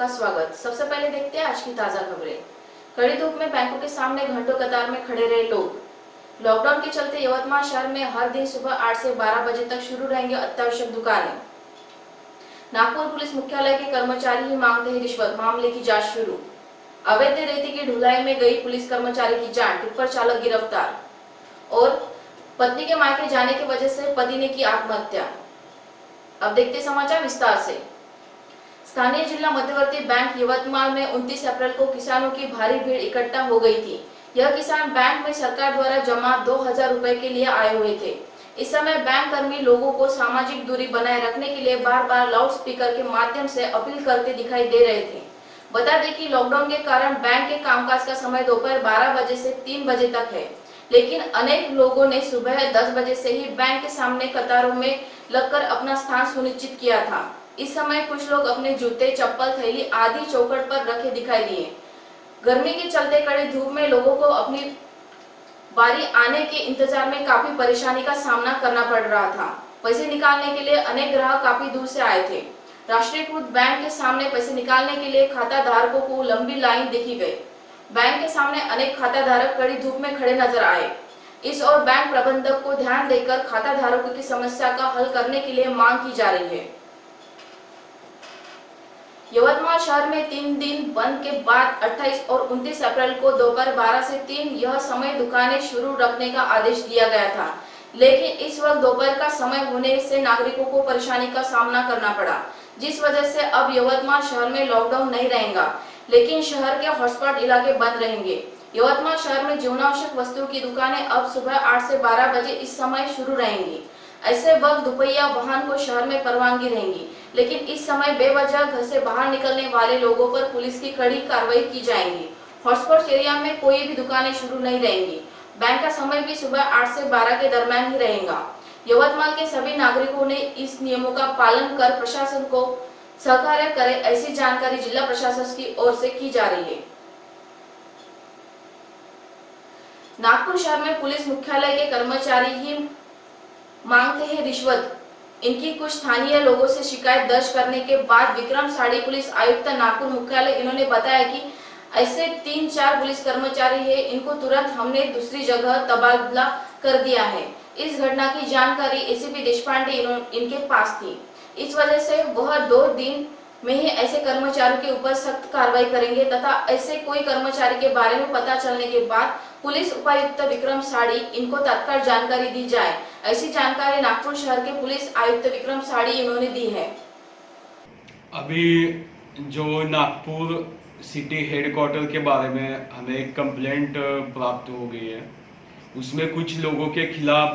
आपका स्वागत। सबसे पहले देखते हैं आज की ताजा खबरें। कड़ी धूप में बैंकों के सामने घंटों कतार में खड़े रहे लोग। लॉकडाउन के चलते यवतमाल शहर में हर दिन सुबह 8 से 12 बजे तक शुरू रहेंगे अत्यावश्यक दुकानें। नागपुर पुलिस मुख्यालय के कर्मचारी ही मांगते हैं रिश्वत, मामले की जांच शुरू। अवैध रेती की ढुलाई में गई पुलिस कर्मचारी की जान, टिप्पर चालक गिरफ्तार। और पत्नी के मायके जाने की वजह से पति ने की आत्महत्या। अब देखते समाचार विस्तार से। स्थानीय जिला मध्यवर्ती बैंक यवतमाल में 29 अप्रैल को किसानों की भारी भीड़ इकट्ठा हो गई थी। यह किसान बैंक में सरकार द्वारा जमा 2000 रुपए के लिए आए हुए थे। इस समय बैंक कर्मी लोगों को सामाजिक दूरी बनाए रखने के लिए बार बार लाउड स्पीकर के माध्यम से अपील करते दिखाई दे रहे थे। बता दें कि लॉकडाउन के कारण बैंक के कामकाज का समय दोपहर 12 बजे से 3 बजे तक है, लेकिन अनेक लोगों ने सुबह 10 बजे से ही बैंक के सामने कतारों में लगकर अपना स्थान सुनिश्चित किया था। इस समय कुछ लोग अपने जूते, चप्पल, थैली आदि चौखट पर रखे दिखाई दिए। गर्मी के चलते कड़ी धूप में लोगों को अपनी बारी आने के इंतजार में काफी परेशानी का सामना करना पड़ रहा था। पैसे निकालने के लिए अनेक ग्राहक काफी दूर से आए थे। राष्ट्रीयकृत बैंक के सामने पैसे निकालने के लिए खाता धारकों को लंबी लाइन देखी गई। बैंक के सामने अनेक खाता धारक कड़ी धूप में खड़े नजर आए। इस और बैंक प्रबंधक को ध्यान देकर खाता धारकों की समस्या का हल करने के लिए मांग की जा रही है। यवतमाल शहर में 3 दिन बंद के बाद 28 और 29 अप्रैल को दोपहर 12 से 3 यह समय दुकानें शुरू रखने का आदेश दिया गया था, लेकिन इस वक्त दोपहर का समय होने से नागरिकों को परेशानी का सामना करना पड़ा, जिस वजह से अब यवतमाल शहर में लॉकडाउन नहीं रहेगा, लेकिन शहर के हॉटस्पॉट इलाके बंद रहेंगे। यवतमाल शहर में जीवनावश्यक वस्तुओं की दुकानें अब सुबह 8 से 12 बजे इस समय शुरू रहेंगी। ऐसे वक्त दुपहिया वाहन को शहर में परवानगी रहेंगी, लेकिन इस समय बेवजह घर से बाहर निकलने वाले लोगों पर पुलिस की कड़ी कार्रवाई की जाएगी। हॉटस्पॉट एरिया में कोई भी दुकानें शुरू नहीं रहेंगी। बैंक का समय भी सुबह 8 से 12 के दरमियान ही रहेगा। यवतमाल के सभी नागरिकों ने इस नियमों का पालन कर प्रशासन को सहकार्य करे, ऐसी जानकारी जिला प्रशासन की ओर से की जा रही है। नागपुर शहर में पुलिस मुख्यालय के कर्मचारी ही मांगते हैं रिश्वत। इनकी कुछ स्थानीय लोगों से शिकायत दर्ज करने के बाद विक्रम साड़ी पुलिस आयुक्त नागपुर मुख्यालय इन्होंने बताया कि ऐसे 3-4 पुलिस कर्मचारी है, इनको तुरंत हमने दूसरी जगह तबादला कर दिया है। इस घटना की जानकारी एसीपी देशपांडे इनके पास थी। इस वजह से वह 2 दिन में ही ऐसे कर्मचारियों के ऊपर सख्त कार्रवाई करेंगे तथा ऐसे कोई कर्मचारी के बारे में पता चलने के बाद पुलिस उपायुक्त विक्रम साड़ी इनको तत्काल जानकारी दी जाए, ऐसी जानकारी नागपुर शहर के पुलिस आयुक्त विक्रम साड़ी इन्होंने दी है। अभी जो नागपुर सिटी हेडक्वार्टर के बारे में हमें एक कंप्लेंट प्राप्त हो गई है, उसमें कुछ लोगों के खिलाफ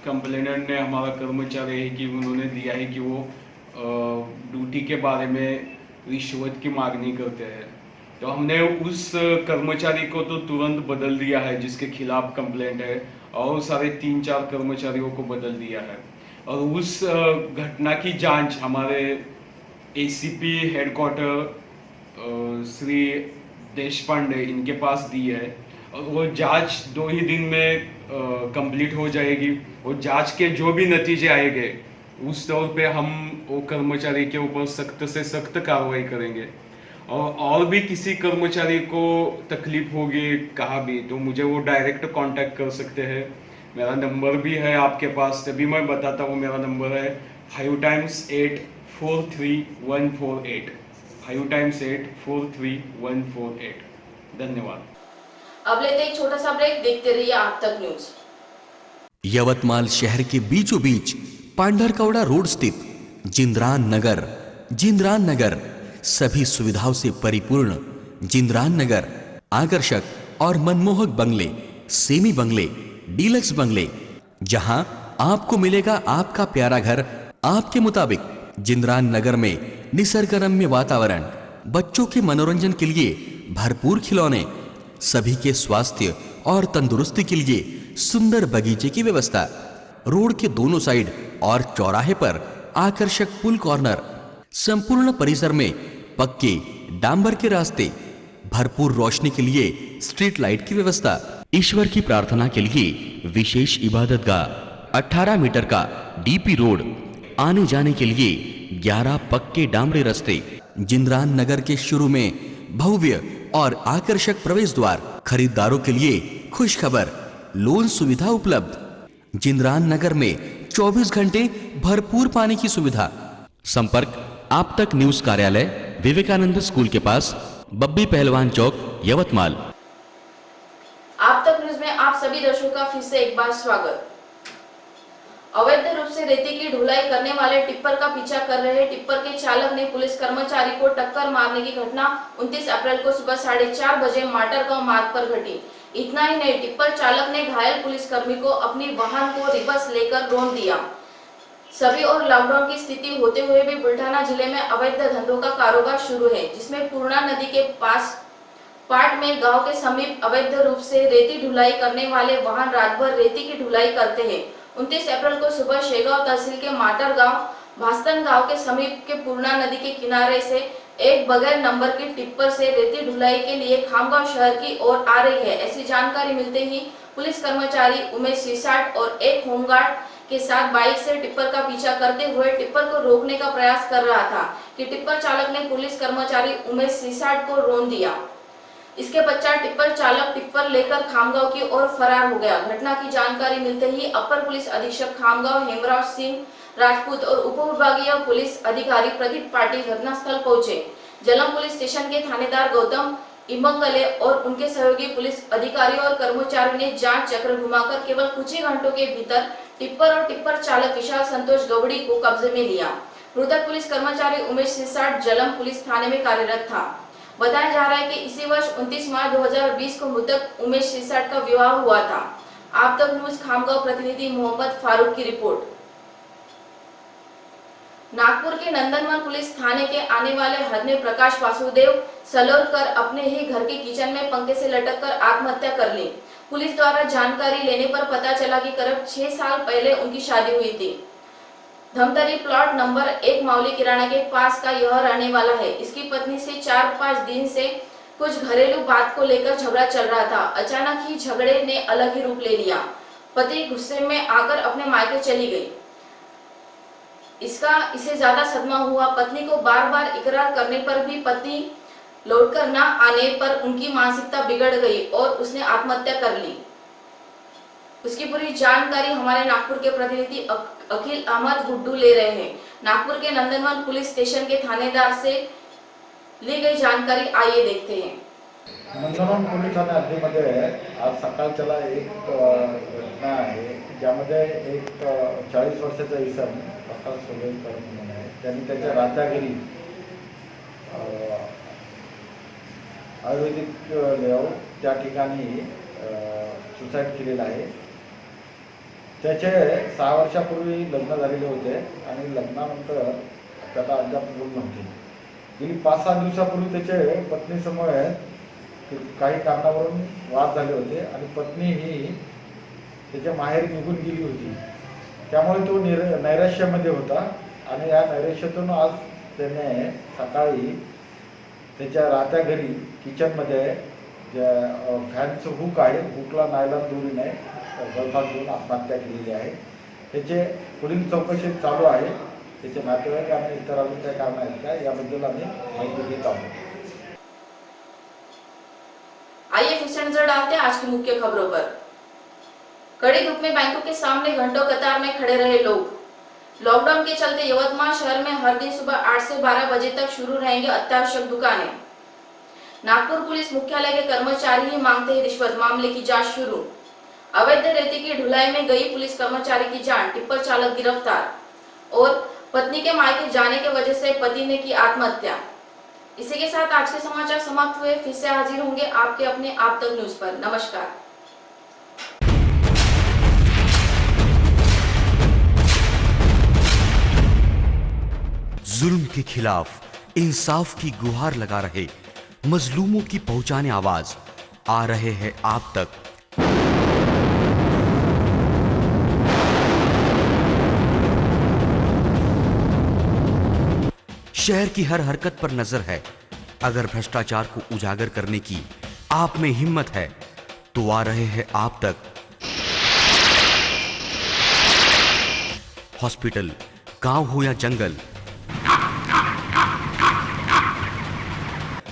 कंप्लेनेंट ने हमारा कर्मचारी है कि उन्होंने दिया है कि वो ड्यूटी के बारे में रिश्वत की मांगनी करते हैं। तो हमने उस कर्मचारी को तो तुरंत बदल दिया है जिसके खिलाफ कंप्लेंट है, और सारे 3-4 कर्मचारियों को बदल दिया है। और उस घटना की जांच हमारे एसीपी हेडक्वार्टर श्री देशपांडे इनके पास दी है, और वो जांच 2 ही दिन में कंप्लीट हो जाएगी। और जांच के जो भी नतीजे आएंगे उस तौर पे हम वो कर्मचारी के ऊपर सख्त से सख्त कार्रवाई करेंगे। और भी किसी कर्मचारी को तकलीफ होगी कहा भी तो मुझे वो डायरेक्ट कांटेक्ट कर सकते हैं। मेरा नंबर भी है आपके पास, तभी मैं बताता हूँ। मेरा नंबर है 5 × 8 43148, 5 × 8 43148। धन्यवाद। अब लेते एक छोटा सा ब्रेक, देखते रहिए आप तक न्यूज। यवतमाल शहर के बीचों बीच पांढरकवड़ा रोड स्थित जिंद्रान नगर सभी सुविधाओं से परिपूर्ण जिंद्रान नगर आकर्षक और मनमोहक बंगले, सेमी बंगले, डीलक्स बंगले, जहां आपको मिलेगा आपका प्यारा घर आपके मुताबिक। जिंद्रान नगर में निसर्गरम्य वातावरण, बच्चों के मनोरंजन के लिए भरपूर खिलौने, सभी के स्वास्थ्य और तंदुरुस्ती के लिए सुंदर बगीचे की व्यवस्था, रोड के दोनों साइड और चौराहे पर आकर्षक पुल कॉर्नर, संपूर्ण परिसर में पक्के डांबर के रास्ते, भरपूर रोशनी के लिए स्ट्रीट लाइट की व्यवस्था, ईश्वर की प्रार्थना के लिए विशेष इबादतगाह, 18 मीटर का डीपी रोड, आने जाने के लिए 11 पक्के डामरे रास्ते, जिंद्रान नगर के शुरू में भव्य और आकर्षक प्रवेश द्वार। खरीदारों के लिए खुश खबर, लोन सुविधा उपलब्ध। जिंद्रान नगर में 24 घंटे भरपूर पानी की सुविधा। संपर्क आप तक न्यूज कार्यालय, विवेकानंद स्कूल के पास, बब्बी पहलवान चौक, यवतमाल। आप तक न्यूज में आप सभी दर्शकों का फिर से एक बार स्वागत। अवैध रूप से रेती की ढुलाई करने वाले टिप्पर का पीछा कर रहे टिप्पर के चालक ने पुलिस कर्मचारी को टक्कर मारने की घटना 29 अप्रैल को सुबह 4:30 बजे माटरगांव मार्ग पर घटी। इतना ही नहीं, टिप्पर चालक ने घायल पुलिसकर्मी को अपनी वाहन को रिवर्स लेकर रौंद दिया। सभी और लॉकडाउन की स्थिति होते हुए भी बुल्ढाना जिले में अवैध धंधों का कारोबार शुरू है, जिसमें पूर्णा नदी के पास पाट में गांव के समीप अवैध रूप से रेती ढुलाई करने वाले वाहन रात भर रेती की ढुलाई करते हैं। 29 अप्रैल को सुबह शेगांव तहसील के माटर गांव, भास्तन गांव के समीप के पूर्णा नदी के किनारे से एक बगैर नंबर की टिप्पर से रेती ढुलाई के लिए खामगांव शहर की ओर आ रही है। ऐसी जानकारी मिलते ही पुलिस कर्मचारी उमेश सिसाट और एक होमगार्ड के साथ बाइक से टिप्पर का पीछा करते हुए टिप्पर को रोकने का प्रयास कर रहा था कि टिप्पर चालक ने पुलिस कर्मचारी उमेश सिसाट को रौंद दिया। इसके पश्चात टिप्पर चालक टिप्पर लेकर खामगांव की ओर फरार हो गया। घटना की जानकारी मिलते ही अपर पुलिस अधीक्षक खामगांव हेमराज सिंह राजपूत और उप विभागीय पुलिस अधिकारी प्रदीप पाटिल घटनास्थल पहुंचे। जलम पुलिस स्टेशन के थानेदार गौतम इमंगले और उनके सहयोगी पुलिस अधिकारियों और कर्मचारियों ने जांच चक्र घुमाकर केवल कुछ ही घंटों के भीतर टिप्पर और टिप्पर चालक विशाल संतोष गौड़ी को कब्जे में लिया। मृतक पुलिस कर्मचारी उमेश सिसाट जलम पुलिस थाने में कार्यरत था। बताया जा रहा है कि इसी वर्ष 29 मार्च 2020 को मृतक उमेश सिसाट का विवाह हुआ था। आप तक न्यूज खामगांव प्रतिनिधि मोहम्मद फारूक की रिपोर्ट। नागपुर के नंदनवन पुलिस थाने के आने वाले हद में प्रकाश वासुदेव सलोर कर अपने ही घर के किचन में पंखे से लटक कर आत्महत्या कर ली। पुलिस द्वारा जानकारी लेने पर पता चला कि करीब 6 साल पहले उनकी शादी हुई थी। धमतरी प्लॉट नंबर 1 माउली किराना के पास का यह रहने वाला है। इसकी पत्नी से 4-5 दिन से कुछ घरेलू बात को लेकर झगड़ा चल रहा था। अचानक ही झगड़े ने अलग ही रूप ले लिया। पति गुस्से में आकर अपने मायके चली गई। इसे ज्यादा सदमा हुआ। पत्नी को बार-बार इकरार करने पर भी पति लौटकर न आने पर उनकी मानसिकता बिगड़ गई और उसने आत्महत्या कर ली। उसकी पूरी जानकारी हमारे नागपुर के प्रतिनिधि अखिल अहमद गुड्डू ले रहे हैं। नागपुर के नंदनवन पुलिस स्टेशन के थानेदार से ली गई जानकारी आइए देखते हैं। नंदनवन पोलीस ठाणे हद्दीमध्ये आज सकाळच्याला एक घटना आहे, ज्यामध्ये एक 40 वर्षाचा इसम प्रकाश सोलेकर म्हणून आहे, त्यांनी त्याच्या राहत्या घरी आयुर्वेदिक लेआउट त्या ठिकाणी सुसाईड केलेला आहे। त्याचे 6 वर्षापूर्वी लग्न झालेले होते आणि लग्नानंतर त्याला अद्याप मूल नव्हते। गेली 5-6 दिवसापूर्वी त्याचे पत्नीसमोर काही कारणावरून वाद झाले होते आणि पत्नी ही त्याच्या माहेरी निघून गेली होती। त्यामुळे तो नैराश्यामध्ये होता आणि या नैराश्यातून आज त्याने सकाळी त्याच्या राहत्या घरी किचनमध्ये ज्या फॅनचं हुक आहे, हुकला नायलॉन दोरीने गळफास देऊन आत्महत्या केलेली आहे। त्याचे पुढील चौकशी चालू आहे। त्याचे नातेवाईक आणि इतर अजून काही कारण आहेत का याबद्दल आम्ही माहिती घेत आहोत। आइए फिर से नजर डालते हैं आज की मुख्य खबरों पर। कड़ी धूप में बैंकों के सामने घंटों कतार में खड़े रहे लोग। लॉकडाउन के चलते यवतमाल शहर में हर दिन सुबह 8 से 12 बजे तक शुरू रहेंगे अत्यावश्यक दुकानें। नागपुर पुलिस मुख्यालय के कर्मचारी ही मांगते हैं रिश्वत, मामले की जांच शुरू। अवैध रेती की ढुलाई में गई पुलिस कर्मचारी की जान, टिप्पर चालक गिरफ्तार। और पत्नी के मायके जाने की वजह से पति ने की आत्महत्या। इसी के साथ आज के समाचार समाप्त हुए। फिर से हाजिर होंगे आपके अपने आप तक न्यूज पर। नमस्कार। जुल्म के खिलाफ इंसाफ की गुहार लगा रहे मजलूमों की पहुंचाने आवाज आ रहे हैं आप तक। शहर की हर हरकत पर नजर है। अगर भ्रष्टाचार को उजागर करने की आप में हिम्मत है तो आ रहे हैं आप तक। हॉस्पिटल, गांव हो या जंगल,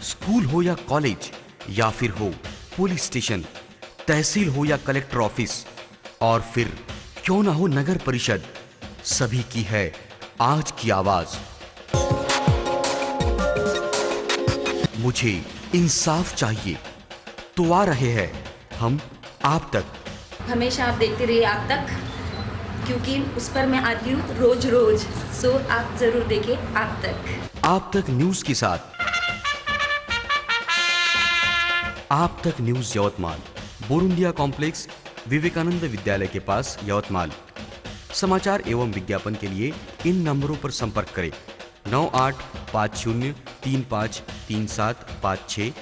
स्कूल हो या कॉलेज, या फिर हो पुलिस स्टेशन, तहसील हो या कलेक्टर ऑफिस, और फिर क्यों ना हो नगर परिषद, सभी की है आज की आवाज। मुझे इंसाफ चाहिए, तो आ रहे हैं हम आप तक। हमेशा आप देखते रहिए आप तक, क्योंकि उस पर मैं आती हूँ रोज रोज। सो आप जरूर देखें आप तक न्यूज के साथ। आप तक न्यूज यवतमाल, बोरुंडिया कॉम्प्लेक्स, विवेकानंद विद्यालय के पास, यवतमाल। समाचार एवं विज्ञापन के लिए इन नंबरों पर संपर्क करें: 9850353756